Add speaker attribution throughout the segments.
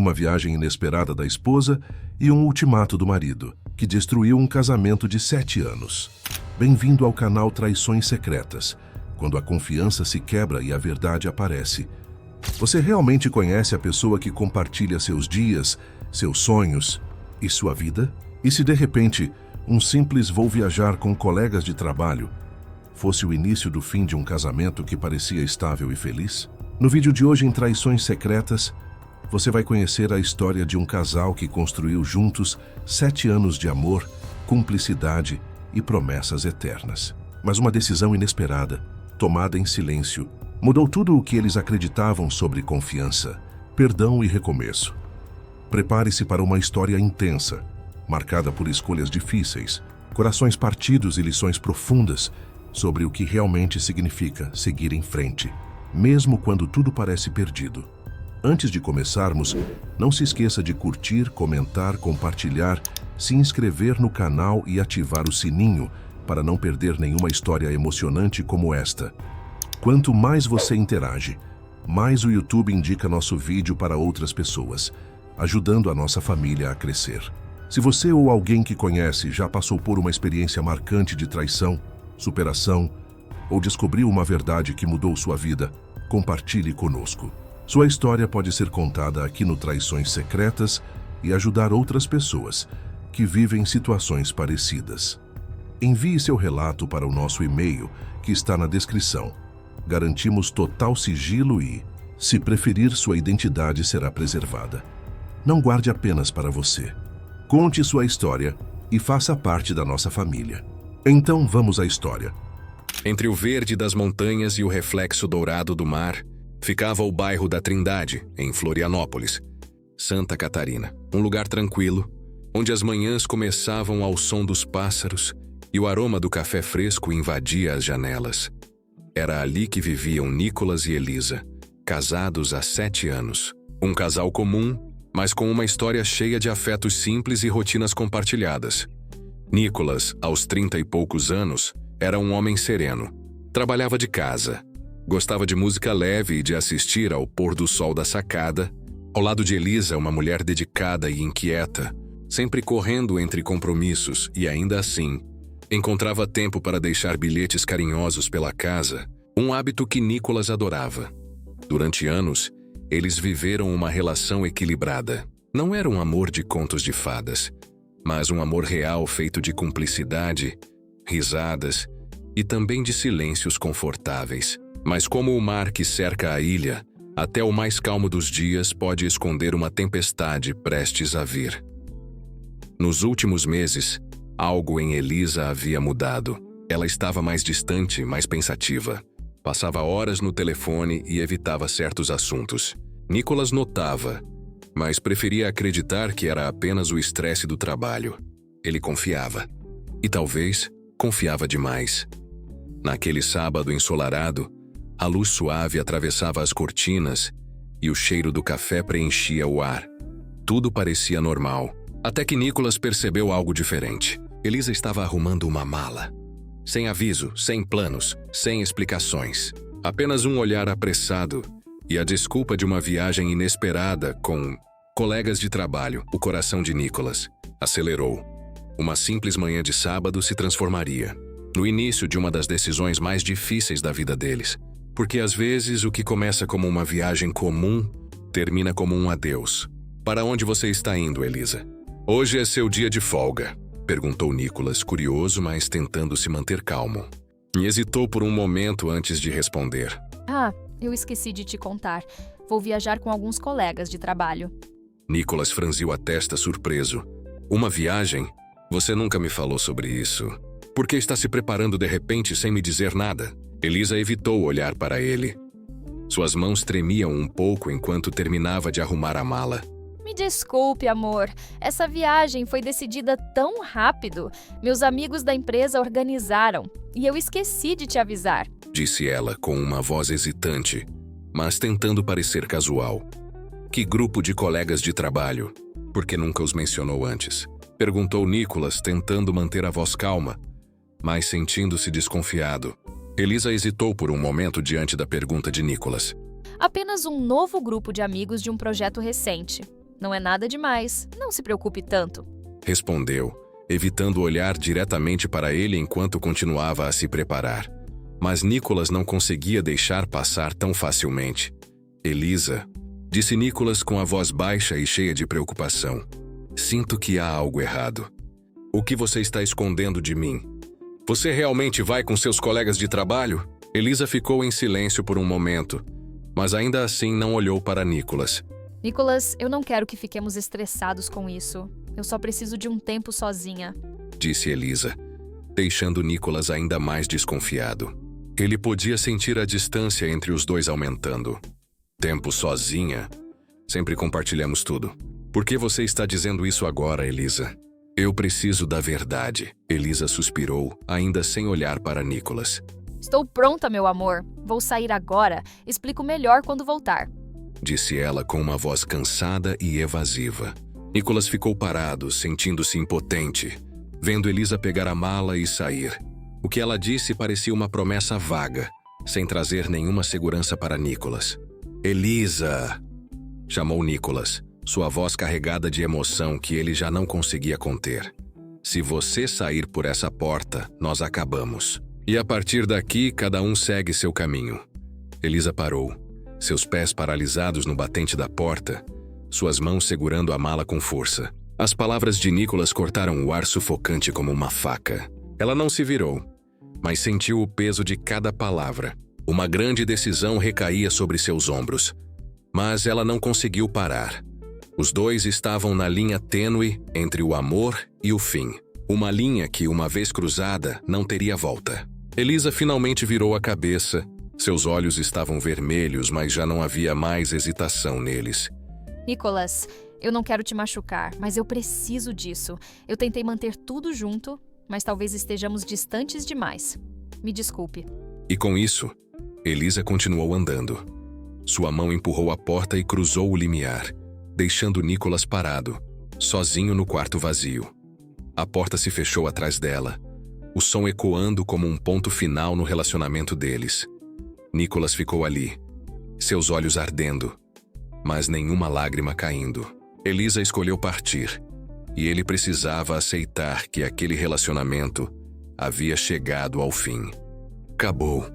Speaker 1: uma viagem inesperada da esposa e um ultimato do marido, que destruiu um casamento de 7 anos. Bem-vindo ao canal Traições Secretas, quando a confiança se quebra e a verdade aparece. Você realmente conhece a pessoa que compartilha seus dias, seus sonhos e sua vida? E se de repente, um simples vou viajar com colegas de trabalho fosse o início do fim de um casamento que parecia estável e feliz? No vídeo de hoje em Traições Secretas, você vai conhecer a história de um casal que construiu juntos 7 anos de amor, cumplicidade e promessas eternas. Mas uma decisão inesperada, tomada em silêncio, mudou tudo o que eles acreditavam sobre confiança, perdão e recomeço. Prepare-se para uma história intensa, marcada por escolhas difíceis, corações partidos e lições profundas sobre o que realmente significa seguir em frente, mesmo quando tudo parece perdido. Antes de começarmos, não se esqueça de curtir, comentar, compartilhar, se inscrever no canal e ativar o sininho para não perder nenhuma história emocionante como esta. Quanto mais você interage, mais o YouTube indica nosso vídeo para outras pessoas, ajudando a nossa família a crescer. Se você ou alguém que conhece já passou por uma experiência marcante de traição, superação ou descobriu uma verdade que mudou sua vida, compartilhe conosco. Sua história pode ser contada aqui no Traições Secretas e ajudar outras pessoas que vivem situações parecidas. Envie seu relato para o nosso e-mail, que está na descrição. Garantimos total sigilo e, se preferir, sua identidade será preservada. Não guarde apenas para você. Conte sua história e faça parte da nossa família. Então vamos à história.
Speaker 2: Entre o verde das montanhas e o reflexo dourado do mar, ficava o bairro da Trindade, em Florianópolis, Santa Catarina. Um lugar tranquilo, onde as manhãs começavam ao som dos pássaros e o aroma do café fresco invadia as janelas. Era ali que viviam Nicolas e Elisa, casados há 7 anos. Um casal comum, mas com uma história cheia de afetos simples e rotinas compartilhadas. Nicolas, aos 30 e poucos anos, era um homem sereno. Trabalhava de casa. Gostava de música leve e de assistir ao pôr do sol da sacada. Ao lado de Elisa, uma mulher dedicada e inquieta, sempre correndo entre compromissos e, ainda assim, encontrava tempo para deixar bilhetes carinhosos pela casa, um hábito que Nicolas adorava. Durante anos, eles viveram uma relação equilibrada. Não era um amor de contos de fadas, mas um amor real feito de cumplicidade, risadas e também de silêncios confortáveis. Mas como o mar que cerca a ilha, até o mais calmo dos dias pode esconder uma tempestade prestes a vir. Nos últimos meses, algo em Elisa havia mudado. Ela estava mais distante, mais pensativa. Passava horas no telefone e evitava certos assuntos. Nicolas notava, mas preferia acreditar que era apenas o estresse do trabalho. Ele confiava. E talvez confiava demais. Naquele sábado ensolarado, a luz suave atravessava as cortinas e o cheiro do café preenchia o ar. Tudo parecia normal, até que Nicolas percebeu algo diferente. Elisa estava arrumando uma mala. Sem aviso, sem planos, sem explicações. Apenas um olhar apressado e a desculpa de uma viagem inesperada com colegas de trabalho. O coração de Nicolas acelerou. Uma simples manhã de sábado se transformaria no início de uma das decisões mais difíceis da vida deles. Porque às vezes o que começa como uma viagem comum termina como um adeus. Para onde você está indo, Elisa? Hoje é seu dia de folga, perguntou Nicolas, curioso, mas tentando se manter calmo. E hesitou por um momento antes de responder.
Speaker 3: Eu esqueci de te contar. Vou viajar com alguns colegas de trabalho.
Speaker 2: Nicolas franziu a testa surpreso. Uma viagem? Você nunca me falou sobre isso. Por que está se preparando de repente sem me dizer nada? Elisa evitou olhar para ele. Suas mãos tremiam um pouco enquanto terminava de arrumar a mala.
Speaker 3: Me desculpe, amor. Essa viagem foi decidida tão rápido. Meus amigos da empresa organizaram e eu esqueci de te avisar,
Speaker 2: disse ela com uma voz hesitante, mas tentando parecer casual. Que grupo de colegas de trabalho? Por que nunca os mencionou antes? Perguntou Nicolas, tentando manter a voz calma, mas sentindo-se desconfiado. Elisa hesitou por um momento diante da pergunta de Nicolas.
Speaker 3: Apenas um novo grupo de amigos de um projeto recente. Não é nada demais, não se preocupe tanto.
Speaker 2: Respondeu, evitando olhar diretamente para ele enquanto continuava a se preparar. Mas Nicholas não conseguia deixar passar tão facilmente. Elisa, disse Nicholas com a voz baixa e cheia de preocupação. Sinto que há algo errado. O que você está escondendo de mim? Você realmente vai com seus colegas de trabalho? Elisa ficou em silêncio por um momento, mas ainda assim não olhou para Nicholas.
Speaker 3: Nicholas, eu não quero que fiquemos estressados com isso. Eu só preciso de um tempo sozinha,
Speaker 2: disse Elisa, deixando Nicholas ainda mais desconfiado. Ele podia sentir a distância entre os dois aumentando. Tempo sozinha? Sempre compartilhamos tudo. Por que você está dizendo isso agora, Elisa? Eu preciso da verdade. Elisa suspirou, ainda sem olhar para Nicholas.
Speaker 3: Estou pronta, meu amor. Vou sair agora. Explico melhor quando voltar,
Speaker 2: disse ela com uma voz cansada e evasiva. Nicholas ficou parado, sentindo-se impotente, vendo Elisa pegar a mala e sair. O que ela disse parecia uma promessa vaga, sem trazer nenhuma segurança para Nicholas. Elisa! Chamou Nicholas, sua voz carregada de emoção que ele já não conseguia conter. Se você sair por essa porta, nós acabamos. E a partir daqui, cada um segue seu caminho. Elisa parou, seus pés paralisados no batente da porta, suas mãos segurando a mala com força. As palavras de Nicholas cortaram o ar sufocante como uma faca. Ela não se virou, mas sentiu o peso de cada palavra. Uma grande decisão recaía sobre seus ombros. Mas ela não conseguiu parar. Os dois estavam na linha tênue entre o amor e o fim. Uma linha que, uma vez cruzada, não teria volta. Elisa finalmente virou a cabeça. Seus olhos estavam vermelhos, mas já não havia mais hesitação neles.
Speaker 3: Nicholas, eu não quero te machucar, mas eu preciso disso. Eu tentei manter tudo junto, mas talvez estejamos distantes demais. Me desculpe.
Speaker 2: E com isso, Elisa continuou andando. Sua mão empurrou a porta e cruzou o limiar, deixando Nicholas parado, sozinho no quarto vazio. A porta se fechou atrás dela, o som ecoando como um ponto final no relacionamento deles. Nicholas ficou ali, seus olhos ardendo, mas nenhuma lágrima caindo. Elisa escolheu partir, e ele precisava aceitar que aquele relacionamento havia chegado ao fim. Acabou,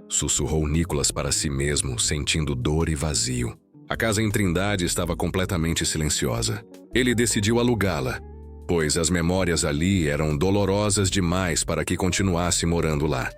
Speaker 2: sussurrou Nicholas para si mesmo, sentindo dor e vazio. A casa em Trindade estava completamente silenciosa. Ele decidiu alugá-la, pois as memórias ali eram dolorosas demais para que continuasse morando lá.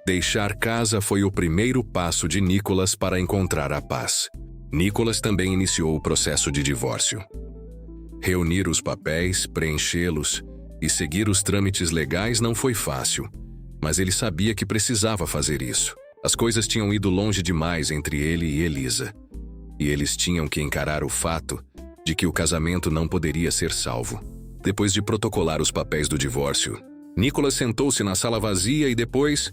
Speaker 2: Deixar casa foi o primeiro passo de Nicholas para encontrar a paz. Nicholas também iniciou o processo de divórcio. Reunir os papéis, preenchê-los e seguir os trâmites legais não foi fácil, mas ele sabia que precisava fazer isso. As coisas tinham ido longe demais entre ele e Elisa, e eles tinham que encarar o fato de que o casamento não poderia ser salvo. Depois de protocolar os papéis do divórcio, Nicholas sentou-se na sala vazia e depois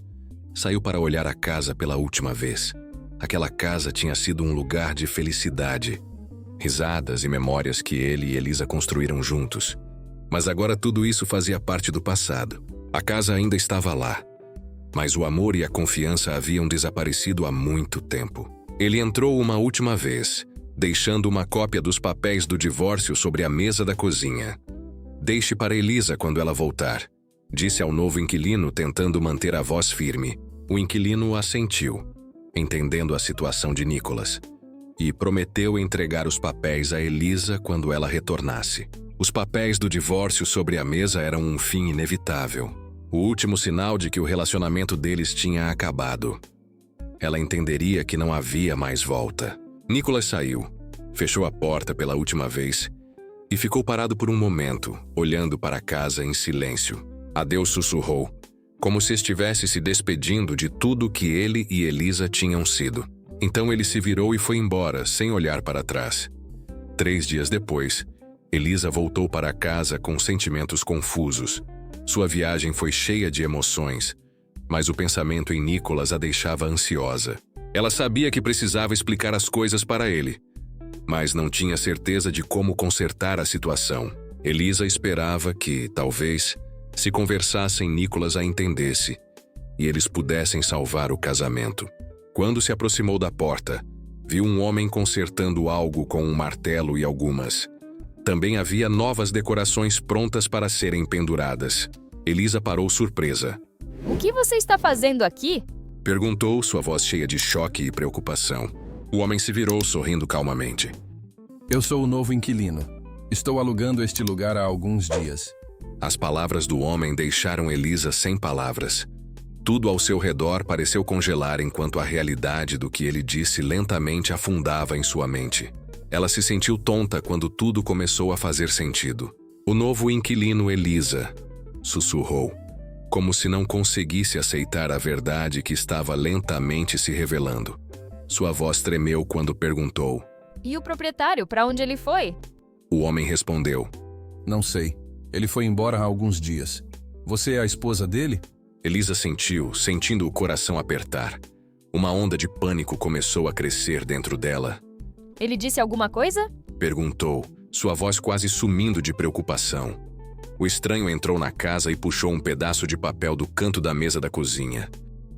Speaker 2: saiu para olhar a casa pela última vez. Aquela casa tinha sido um lugar de felicidade, risadas e memórias que ele e Elisa construíram juntos. Mas agora tudo isso fazia parte do passado. A casa ainda estava lá, mas o amor e a confiança haviam desaparecido há muito tempo. Ele entrou uma última vez, deixando uma cópia dos papéis do divórcio sobre a mesa da cozinha. Deixe para Elisa quando ela voltar, disse ao novo inquilino, tentando manter a voz firme. O inquilino assentiu, entendendo a situação de Nicholas, e prometeu entregar os papéis a Elisa quando ela retornasse. Os papéis do divórcio sobre a mesa eram um fim inevitável, o último sinal de que o relacionamento deles tinha acabado. Ela entenderia que não havia mais volta. Nicholas saiu, fechou a porta pela última vez e ficou parado por um momento, olhando para a casa em silêncio. Adeus, sussurrou, como se estivesse se despedindo de tudo que ele e Elisa tinham sido. Então ele se virou e foi embora, sem olhar para trás. 3 dias depois, Elisa voltou para casa com sentimentos confusos. Sua viagem foi cheia de emoções, mas o pensamento em Nicholas a deixava ansiosa. Ela sabia que precisava explicar as coisas para ele, mas não tinha certeza de como consertar a situação. Elisa esperava que, talvez, se conversassem, Nicholas a entendesse e eles pudessem salvar o casamento. Quando se aproximou da porta, Viu um homem consertando algo com um martelo e algumas. Também havia novas decorações prontas para serem penduradas. Elisa parou surpresa.
Speaker 3: O que você está fazendo aqui?
Speaker 2: Perguntou, sua voz cheia de choque e preocupação. O homem se virou, sorrindo calmamente.
Speaker 4: Eu sou o novo inquilino. Estou alugando este lugar há alguns dias.
Speaker 2: As palavras do homem deixaram Elisa sem palavras. Tudo ao seu redor pareceu congelar enquanto a realidade do que ele disse lentamente afundava em sua mente. Ela se sentiu tonta quando tudo começou a fazer sentido. O novo inquilino Elisa, sussurrou, como se não conseguisse aceitar a verdade que estava lentamente se revelando. Sua voz tremeu quando perguntou.
Speaker 3: E o proprietário, para onde ele foi?
Speaker 2: O homem respondeu.
Speaker 4: Não sei. Ele foi embora há alguns dias. Você é a esposa dele?
Speaker 2: Elisa sentindo o coração apertar. Uma onda de pânico começou a crescer dentro dela.
Speaker 3: Ele disse alguma coisa?
Speaker 2: Perguntou, sua voz quase sumindo de preocupação. O estranho entrou na casa e puxou um pedaço de papel do canto da mesa da cozinha.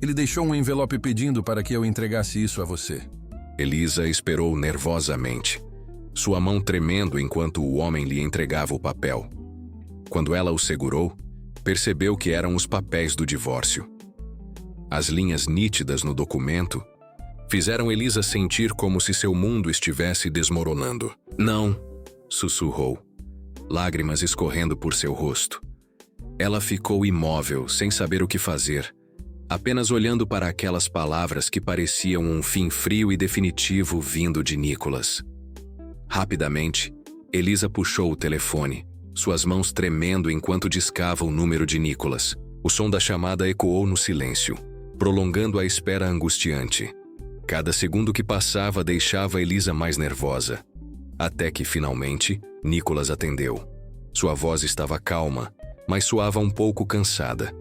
Speaker 4: Ele deixou um envelope pedindo para que eu entregasse isso a você.
Speaker 2: Elisa esperou nervosamente, sua mão tremendo enquanto o homem lhe entregava o papel. Quando ela o segurou, percebeu que eram os papéis do divórcio. As linhas nítidas no documento fizeram Elisa sentir como se seu mundo estivesse desmoronando. Não, sussurrou, lágrimas escorrendo por seu rosto. Ela ficou imóvel, sem saber o que fazer, apenas olhando para aquelas palavras que pareciam um fim frio e definitivo vindo de Nicholas. Rapidamente, Elisa puxou o telefone, suas mãos tremendo enquanto discava o número de Nicholas. O som da chamada ecoou no silêncio, prolongando a espera angustiante. Cada segundo que passava deixava Elisa mais nervosa. Até que, finalmente, Nicholas atendeu. Sua voz estava calma, mas soava um pouco cansada.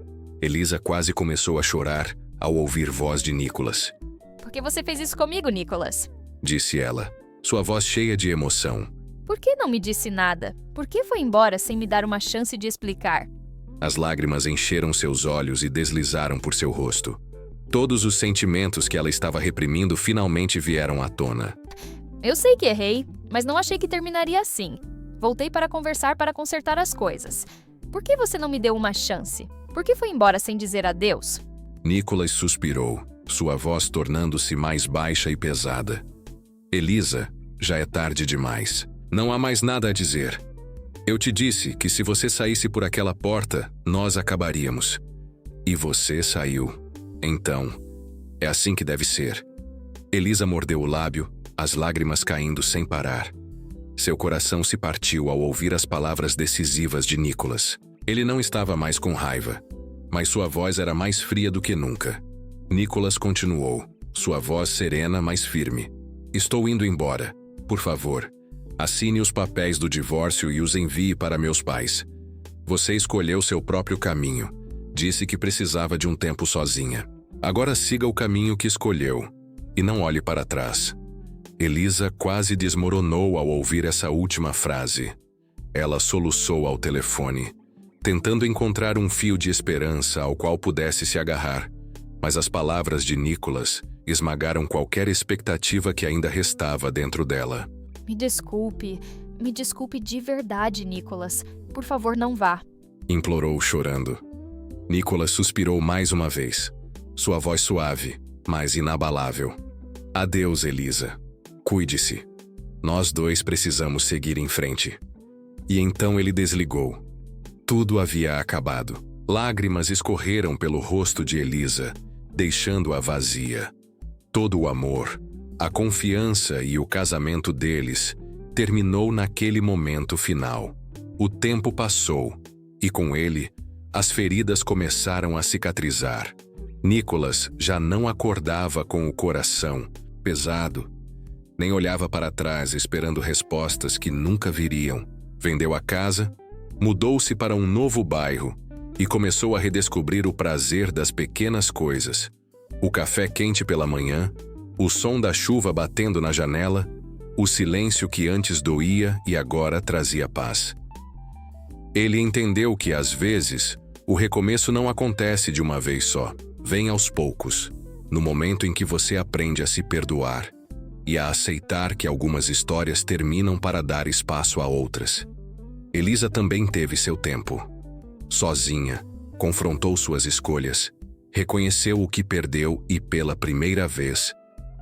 Speaker 2: Elisa quase começou a chorar ao ouvir voz de Nicholas.
Speaker 3: Por que você fez isso comigo, Nicholas?
Speaker 2: Disse ela, sua voz cheia de emoção.
Speaker 3: Por que não me disse nada? Por que foi embora sem me dar uma chance de explicar?
Speaker 2: As lágrimas encheram seus olhos e deslizaram por seu rosto. Todos os sentimentos que ela estava reprimindo finalmente vieram à tona.
Speaker 3: Eu sei que errei, mas não achei que terminaria assim. Voltei para conversar para consertar as coisas. Por que você não me deu uma chance? Por que foi embora sem dizer adeus?
Speaker 2: Nicholas suspirou, sua voz tornando-se mais baixa e pesada. Elisa, já é tarde demais. Não há mais nada a dizer. Eu te disse que se você saísse por aquela porta, nós acabaríamos. E você saiu. Então, é assim que deve ser. Elisa mordeu o lábio, as lágrimas caindo sem parar. Seu coração se partiu ao ouvir as palavras decisivas de Nicholas. Ele não estava mais com raiva, mas sua voz era mais fria do que nunca. Nicholas continuou, sua voz serena, mas firme. Estou indo embora. Por favor, assine os papéis do divórcio e os envie para meus pais. Você escolheu seu próprio caminho. Disse que precisava de um tempo sozinha. Agora siga o caminho que escolheu e não olhe para trás. Elisa quase desmoronou ao ouvir essa última frase. Ela soluçou ao telefone, tentando encontrar um fio de esperança ao qual pudesse se agarrar, mas as palavras de Nicholas esmagaram qualquer expectativa que ainda restava dentro dela.
Speaker 3: Me desculpe de verdade, Nicholas. Por favor, não vá.
Speaker 2: Implorou chorando. Nicholas suspirou mais uma vez, sua voz suave, mas inabalável. Adeus, Elisa. Cuide-se. Nós dois precisamos seguir em frente. E então ele desligou. Tudo havia acabado. Lágrimas escorreram pelo rosto de Elisa, deixando-a vazia. Todo o amor, a confiança e o casamento deles terminou naquele momento final. O tempo passou, e com ele, as feridas começaram a cicatrizar. Nicholas já não acordava com o coração pesado, nem olhava para trás esperando respostas que nunca viriam. Vendeu a casa, mudou-se para um novo bairro e começou a redescobrir o prazer das pequenas coisas. O café quente pela manhã, o som da chuva batendo na janela, o silêncio que antes doía e agora trazia paz. Ele entendeu que, às vezes, o recomeço não acontece de uma vez só. Vem aos poucos, no momento em que você aprende a se perdoar. e a aceitar que algumas histórias terminam para dar espaço a outras. Elisa também teve seu tempo. Sozinha, confrontou suas escolhas, reconheceu o que perdeu e, pela primeira vez,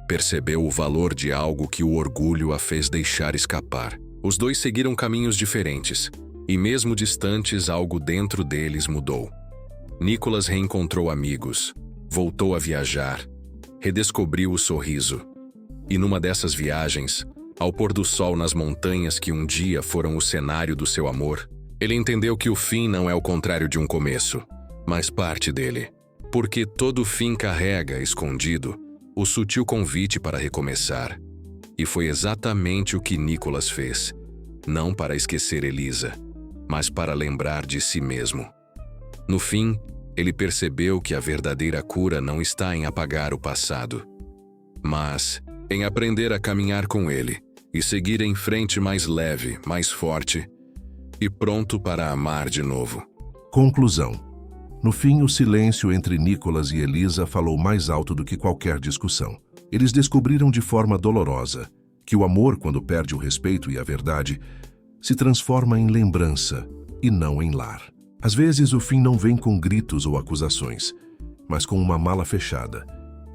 Speaker 2: percebeu o valor de algo que o orgulho a fez deixar escapar. Os dois seguiram caminhos diferentes, e mesmo distantes, algo dentro deles mudou. Nicholas reencontrou amigos, voltou a viajar, redescobriu o sorriso. E numa dessas viagens, ao pôr do sol nas montanhas que um dia foram o cenário do seu amor, ele entendeu que o fim não é o contrário de um começo, mas parte dele. Porque todo fim carrega, escondido, o sutil convite para recomeçar. E foi exatamente o que Nicholas fez, não para esquecer Elisa, mas para lembrar de si mesmo. No fim, ele percebeu que a verdadeira cura não está em apagar o passado, mas em aprender a caminhar com ele e seguir em frente mais leve, mais forte e pronto para amar de novo.
Speaker 1: Conclusão. No fim, o silêncio entre Nicholas e Elisa falou mais alto do que qualquer discussão. Eles descobriram de forma dolorosa que o amor, quando perde o respeito e a verdade, se transforma em lembrança e não em lar. Às vezes, o fim não vem com gritos ou acusações, mas com uma mala fechada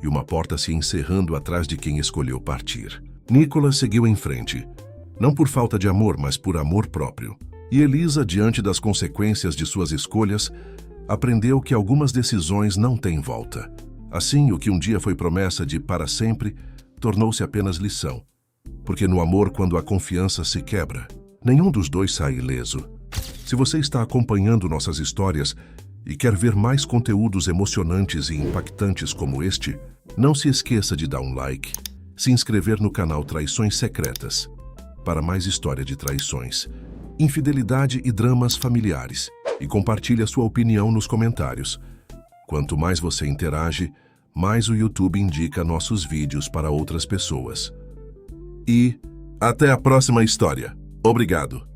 Speaker 1: e uma porta se encerrando atrás de quem escolheu partir. Nicholas seguiu em frente, não por falta de amor, mas por amor próprio. E Elisa, diante das consequências de suas escolhas, aprendeu que algumas decisões não têm volta. Assim, o que um dia foi promessa de para sempre, tornou-se apenas lição. Porque no amor, quando a confiança se quebra, nenhum dos dois sai ileso. Se você está acompanhando nossas histórias e quer ver mais conteúdos emocionantes e impactantes como este, não se esqueça de dar um like, se inscrever no canal Traições Secretas, para mais história de traições, infidelidade e dramas familiares, e compartilhe a sua opinião nos comentários. Quanto mais você interage, mais o YouTube indica nossos vídeos para outras pessoas. E até a próxima história. Obrigado!